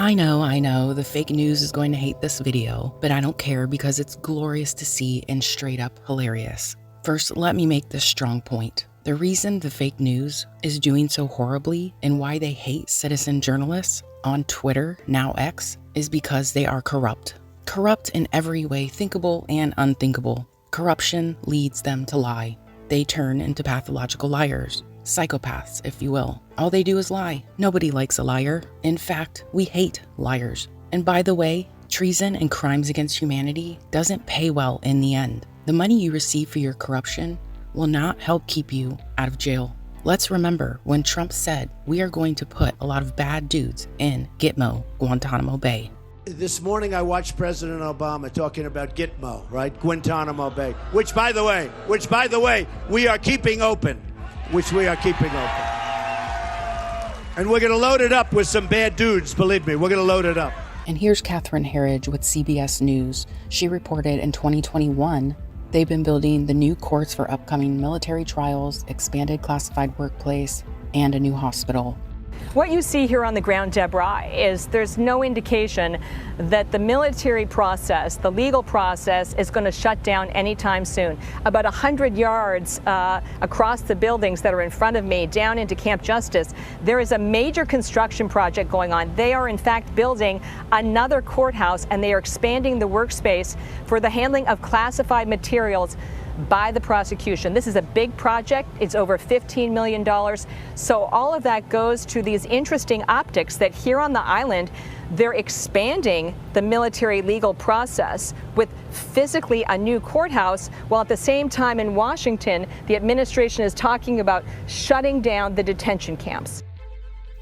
I know, the fake news is going to hate this video, but I don't care because it's glorious to see and straight up hilarious. First, let me make this strong point. The reason the fake news is doing so horribly and why they hate citizen journalists on Twitter, now X, is because they are corrupt. Corrupt in every way thinkable and unthinkable. Corruption leads them to lie. They turn into pathological liars. Psychopaths, if you will. All they do is lie. Nobody likes a liar. In fact, we hate liars. And by the way, treason and crimes against humanity doesn't pay well in the end. The money you receive for your corruption will not help keep you out of jail. Let's remember when Trump said we are going to put a lot of bad dudes in GITMO, Guantanamo Bay. This morning I watched President Obama talking about GITMO, right? Guantanamo Bay, which by the way, we are keeping open. And we're going to load it up with some bad dudes, believe me, we're going to load it up. And here's Catherine Herridge with CBS News. She reported in 2021, they've been building the new courts for upcoming military trials, expanded classified workplace, and a new hospital. What you see here on the ground, Deborah, is there's no indication that the military process, the legal process, is going to shut down anytime soon. About 100 yards across the buildings that are in front of me, down into Camp Justice, there is a major construction project going on. They are, in fact, building another courthouse, and they are expanding the workspace for the handling of classified materials by the prosecution. This is a big project. It's over $15 million. So all of that goes to these interesting optics that here on the island, they're expanding the military legal process with physically a new courthouse, while at the same time in Washington, the administration is talking about shutting down the detention camps.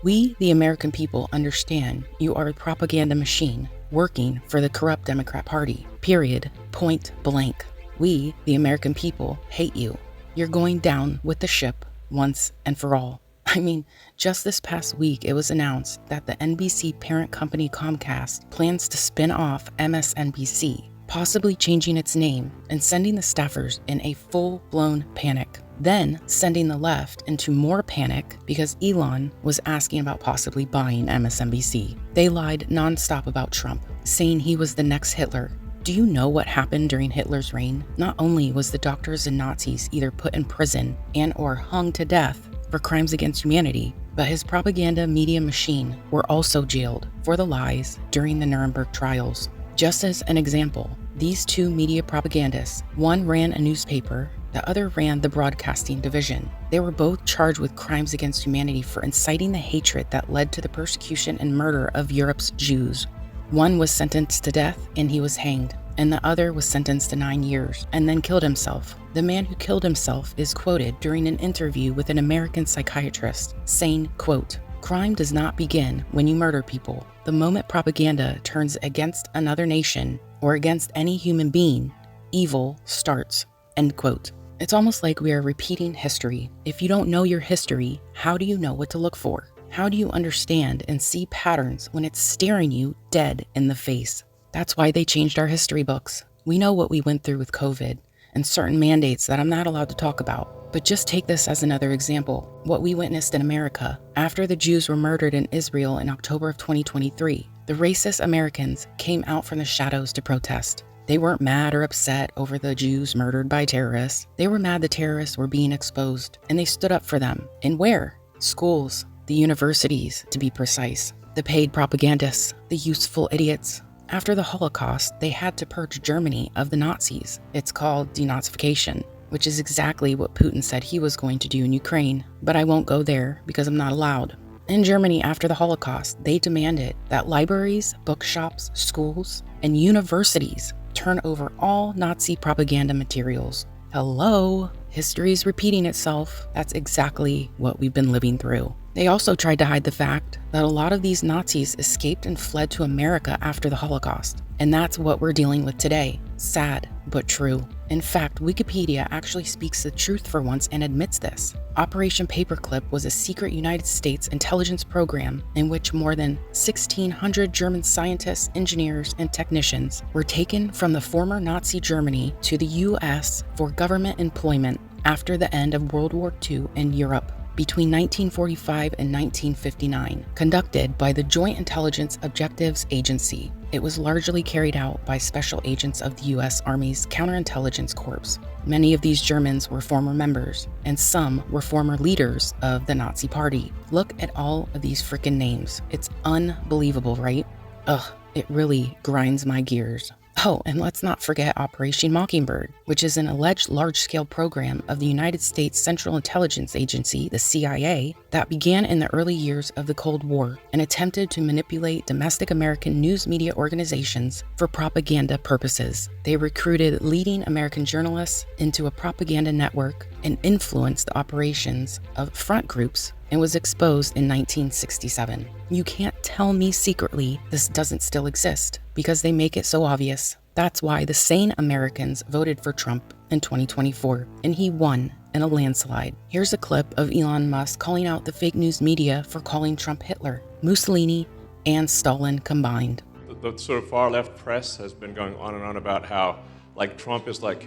We, the American people, understand you are a propaganda machine working for the corrupt Democrat Party. Period. Point blank. We, the American people, hate you. You're going down with the ship once and for all. I mean, just this past week, it was announced that the NBC parent company Comcast plans to spin off MSNBC, possibly changing its name and sending the staffers in a full-blown panic. Then sending the left into more panic because Elon was asking about possibly buying MSNBC. They lied nonstop about Trump, saying he was the next Hitler. Do you know what happened during Hitler's reign? Not only was the doctors and Nazis either put in prison and or hung to death for crimes against humanity, but his propaganda media machine were also jailed for the lies during the Nuremberg Trials. Just as an example, these two media propagandists, one ran a newspaper, the other ran the broadcasting division. They were both charged with crimes against humanity for inciting the hatred that led to the persecution and murder of Europe's Jews. One was sentenced to death and he was hanged, and the other was sentenced to 9 years and then killed himself. The man who killed himself is quoted during an interview with an American psychiatrist saying, quote, "Crime does not begin when you murder people. The moment propaganda turns against another nation or against any human being, evil starts," end quote. It's almost like we are repeating history. If you don't know your history, how do you know what to look for? How do you understand and see patterns when it's staring you dead in the face? That's why they changed our history books. We know what we went through with COVID and certain mandates that I'm not allowed to talk about. But just take this as another example. What we witnessed in America after the Jews were murdered in Israel in October of 2023. The racist Americans came out from the shadows to protest. They weren't mad or upset over the Jews murdered by terrorists. They were mad the terrorists were being exposed, and they stood up for them. And where? Schools. The universities, to be precise, the paid propagandists, the useful idiots. After the Holocaust, they had to purge Germany of the Nazis. It's called denazification, which is exactly what Putin said he was going to do in Ukraine, but I won't go there because I'm not allowed. In Germany, after the Holocaust, they demanded that libraries, bookshops, schools, and universities turn over all Nazi propaganda materials. Hello? History's repeating itself. That's exactly what we've been living through. They also tried to hide the fact that a lot of these Nazis escaped and fled to America after the Holocaust. And that's what we're dealing with today. Sad, but true. In fact, Wikipedia actually speaks the truth for once and admits this. Operation Paperclip was a secret United States intelligence program in which more than 1,600 German scientists, engineers, and technicians were taken from the former Nazi Germany to the US for government employment after the end of World War II in Europe. between 1945 and 1959, conducted by the Joint Intelligence Objectives Agency. It was largely carried out by special agents of the U.S. Army's Counterintelligence Corps. Many of these Germans were former members, and some were former leaders of the Nazi Party. Look at all of these frickin' names. It's unbelievable, right? Ugh, it really grinds my gears. Oh, and let's not forget Operation Mockingbird, which is an alleged large-scale program of the United States Central Intelligence Agency, the CIA, that began in the early years of the Cold War and attempted to manipulate domestic American news media organizations for propaganda purposes. They recruited leading American journalists into a propaganda network and influenced the operations of front groups and was exposed in 1967. You can't tell me secretly this doesn't still exist, because they make it so obvious. That's why the sane Americans voted for Trump in 2024, and he won in a landslide. Here's a clip of Elon Musk calling out the fake news media for calling Trump Hitler, Mussolini, and Stalin combined. The sort of far left press has been going on and on about how like Trump is like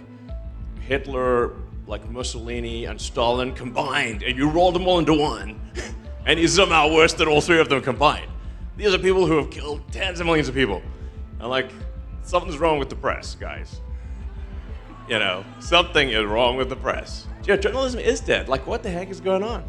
Hitler, like Mussolini and Stalin combined, and you rolled them all into one, and he's somehow worse than all three of them combined. These are people who have killed tens of millions of people. And like, something's wrong with the press, guys. You know, something is wrong with the press. Yeah, journalism is dead. Like, what the heck is going on?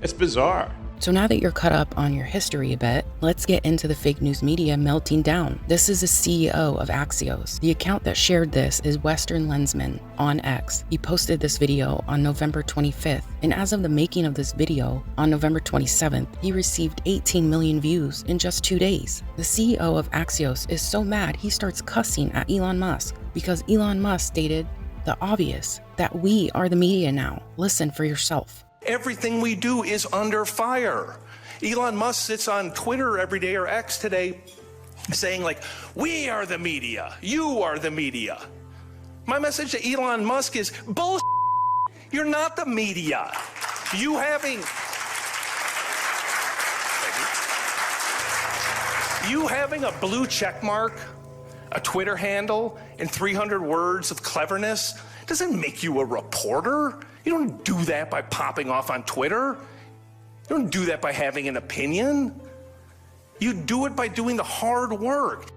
It's bizarre. So now that you're caught up on your history a bit, let's get into the fake news media melting down. This is the CEO of Axios. The account that shared this is Western Lensman on X. He posted this video on November 25th, and as of the making of this video, on November 27th, he received 18 million views in just 2 days. The CEO of Axios is so mad he starts cussing at Elon Musk because Elon Musk stated the obvious, that we are the media now. Listen for yourself. Everything we do is under fire. Elon Musk sits on Twitter every day, or X today, saying like, we are the media, you are the media. My message to Elon Musk is, bullshit, you're not the media. You having a blue check mark, a Twitter handle, and 300 words of cleverness doesn't make you a reporter. You don't do that by popping off on Twitter. You don't do that by having an opinion. You do it by doing the hard work.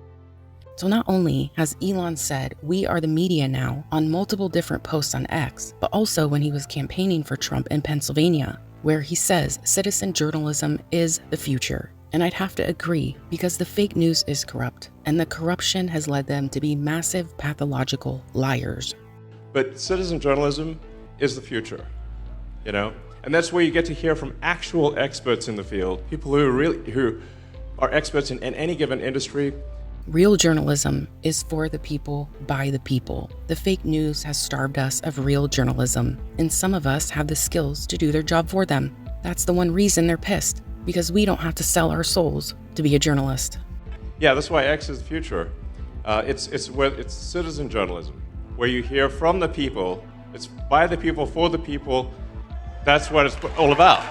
So not only has Elon said, we are the media now, on multiple different posts on X, but also when he was campaigning for Trump in Pennsylvania, where he says citizen journalism is the future. And I'd have to agree, because the fake news is corrupt, and the corruption has led them to be massive pathological liars. But citizen journalism is the future, you know? And that's where you get to hear from actual experts in the field, people who are experts in any given industry. Real journalism is for the people, by the people. The fake news has starved us of real journalism, and some of us have the skills to do their job for them. That's the one reason they're pissed, because we don't have to sell our souls to be a journalist. Yeah, that's why X is the future. It's citizen journalism, where you hear from the people. It's by the people, for the people. That's what it's all about.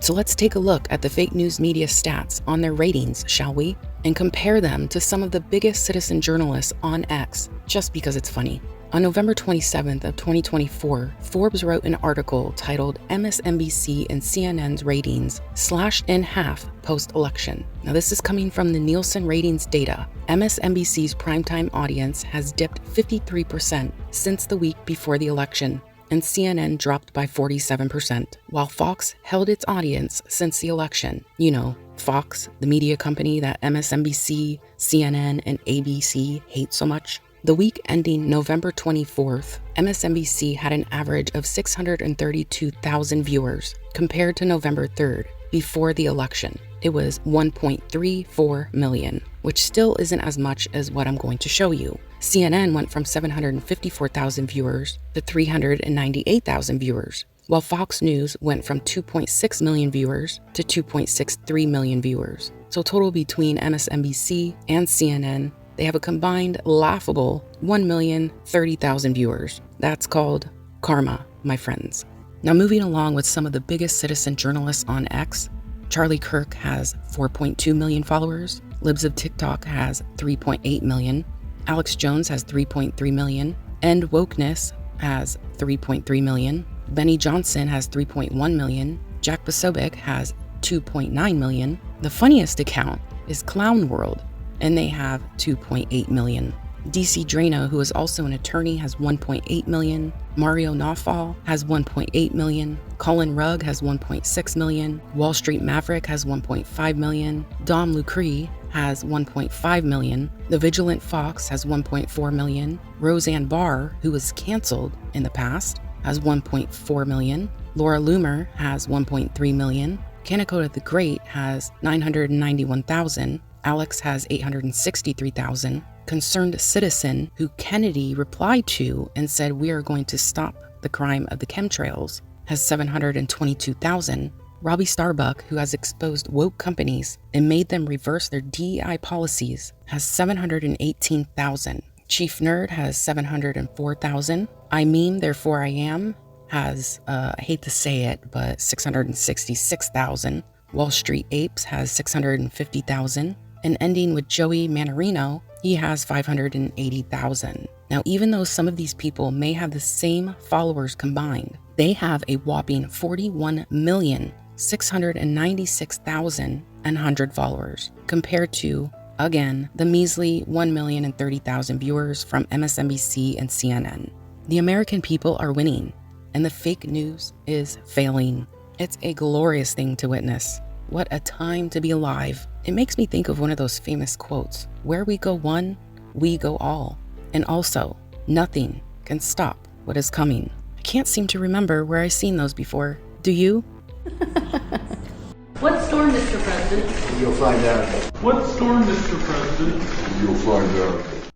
So let's take a look at the fake news media stats on their ratings, shall we? And compare them to some of the biggest citizen journalists on X, just because it's funny. On November 27th of 2024, Forbes wrote an article titled MSNBC and CNN's ratings slashed in half post-election. Now this is coming from the Nielsen ratings data. MSNBC's primetime audience has dipped 53% since the week before the election, and CNN dropped by 47%, while Fox held its audience since the election. You know, Fox, the media company that MSNBC, CNN, and ABC hate so much. The week ending November 24th, MSNBC had an average of 632,000 viewers, compared to November 3rd, before the election. It was 1.34 million, which still isn't as much as what I'm going to show you. CNN went from 754,000 viewers to 398,000 viewers, while Fox News went from 2.6 million viewers to 2.63 million viewers. So total between MSNBC and CNN, they have a combined laughable 1,030,000 viewers. That's called karma, my friends. Now moving along with some of the biggest citizen journalists on X, Charlie Kirk has 4.2 million followers, Libs of TikTok has 3.8 million, Alex Jones has 3.3 million, End Wokeness has 3.3 million, Benny Johnson has 3.1 million. Jack Posobiec has 2.9 million. The funniest account is Clown World, and they have 2.8 million. DC Drano, who is also an attorney, has 1.8 million. Mario Nawfal has 1.8 million. Colin Rugg has 1.6 million. Wall Street Maverick has 1.5 million. Dom Lucree has 1.5 million. The Vigilant Fox has 1.4 million. Roseanne Barr, who was canceled in the past, has 1.4 million. Laura Loomer has 1.3 million. Kanakota the Great has 991,000. Alex has 863,000. Concerned Citizen, who Kennedy replied to and said we are going to stop the crime of the chemtrails, has 722,000. Robbie Starbuck, who has exposed woke companies and made them reverse their DEI policies, has 718,000. Chief Nerd has 704,000. I Meme, Therefore I Am has, I hate to say it, but 666,000. Wall Street Apes has 650,000. And ending with Joey Manarino, he has 580,000. Now, even though some of these people may have the same followers combined, they have a whopping 41,696,100 followers, compared to, again, the measly 1,030,000 viewers from MSNBC and CNN. The American people are winning, and the fake news is failing. It's a glorious thing to witness. What a time to be alive. It makes me think of one of those famous quotes, where we go one, we go all. And also, nothing can stop what is coming. I can't seem to remember where I've seen those before. Do you? What storm, Mr. President? You'll find out. What storm, Mr. President? You'll find out.